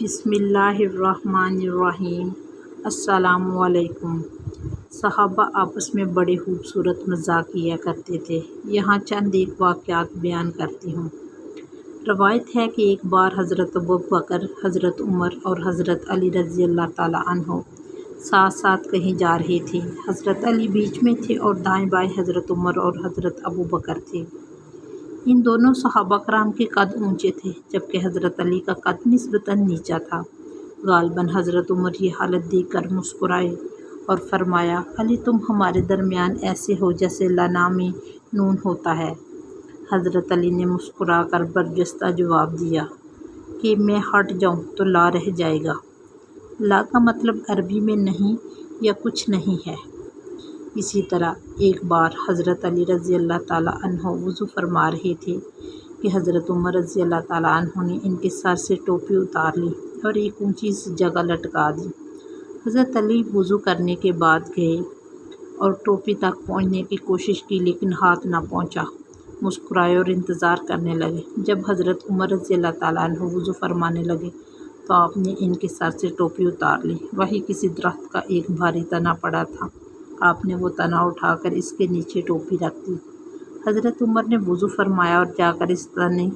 بسم اللہ الرحمن الرحیم۔ السلام علیکم۔ صحابہ آپس میں بڑے خوبصورت مذاق کیا کرتے تھے۔ یہاں چند ایک واقعات بیان کرتی ہوں۔ روایت ہے کہ ایک بار حضرت ابوبکر، حضرت عمر اور حضرت علی رضی اللہ تعالیٰ عنہ ساتھ ساتھ کہیں جا رہے تھے۔ حضرت علی بیچ میں تھے اور دائیں بائیں حضرت عمر اور حضرت ابوبکر تھے۔ ان دونوں صحابہ کرام کے قد اونچے تھے، جبکہ حضرت علی کا قد نسبتاً نیچا تھا۔ غالباً حضرت عمر یہ حالت دیکھ کر مسکرائے اور فرمایا، علی تم ہمارے درمیان ایسے ہو جیسے لا میں نون ہوتا ہے۔ حضرت علی نے مسکرا کر برجستہ جواب دیا کہ میں ہٹ جاؤں تو لا رہ جائے گا۔ لا کا مطلب عربی میں نہیں یا کچھ نہیں ہے۔ اسی طرح ایک بار حضرت علی رضی اللہ تعالیٰ عنہ وضو فرما رہے تھے کہ حضرت عمر رضی اللہ تعالیٰ عنہ نے ان کے سر سے ٹوپی اتار لی اور ایک اونچی سی جگہ لٹکا دی۔ حضرت علی وضو کرنے کے بعد گئے اور ٹوپی تک پہنچنے کی کوشش کی لیکن ہاتھ نہ پہنچا۔ مسکرائے اور انتظار کرنے لگے۔ جب حضرت عمر رضی اللہ تعالیٰ عنہ وضو فرمانے لگے تو آپ نے ان کے سر سے ٹوپی اتار لی۔ وہیں کسی درخت کا ایک بھاری تنا پڑا تھا۔ آپ نے وہ تنا اٹھا کر اس کے نیچے ٹوپی رکھ دی۔ حضرت عمر نے وضو فرمایا اور جا کر اس تنے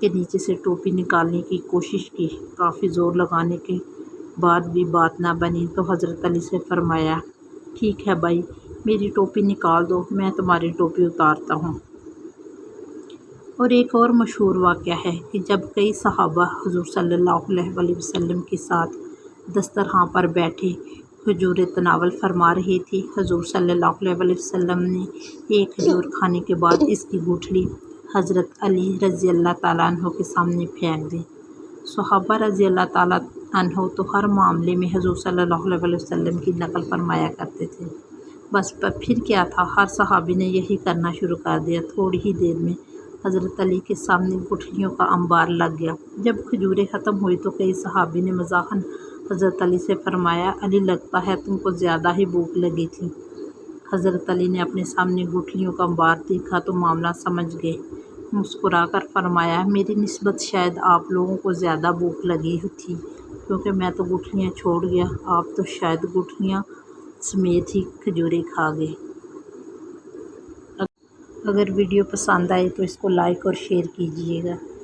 کے نیچے سے ٹوپی نکالنے کی کوشش کی۔ کافی زور لگانے کے بعد بھی بات نہ بنی تو حضرت علی سے فرمایا، ٹھیک ہے بھائی، میری ٹوپی نکال دو، میں تمہاری ٹوپی اتارتا ہوں۔ اور ایک اور مشہور واقعہ ہے کہ جب کئی صحابہ حضور صلی اللہ علیہ وسلم کے ساتھ دسترخوان پر بیٹھے کھجوریں تناول فرما رہے تھے، حضور صلی اللہ علیہ وسلم نے ایک کھجور کھانے کے بعد اس کی گٹھلی حضرت علی رضی اللہ تعالیٰ عنہ کے سامنے پھینک دی۔ صحابہ رضی اللہ تعالیٰ عنہ تو ہر معاملے میں حضور صلی اللہ علیہ وسلم کی نقل فرمایا کرتے تھے۔ بس پھر کیا تھا، ہر صحابی نے یہی کرنا شروع کر دیا۔ تھوڑی ہی دیر میں حضرت علی کے سامنے گٹھلیوں کا انبار لگ گیا۔ جب کھجوریں ختم ہوئی تو کئی صحابی نے مزاحاً حضرت علی سے فرمایا، علی لگتا ہے تم کو زیادہ ہی بھوک لگی تھی۔ حضرت علی نے اپنے سامنے گٹھلیوں کا انبار دیکھا تو معاملہ سمجھ گئے۔ مسکرا کر فرمایا، میری نسبت شاید آپ لوگوں کو زیادہ بھوک لگی تھی کیونکہ میں تو گٹھلیاں چھوڑ گیا، آپ تو شاید گٹھلیاں سمیت ہی کھجوریں کھا گئے۔ اگر ویڈیو پسند آئے تو اس کو لائک اور شیئر کیجیے گا۔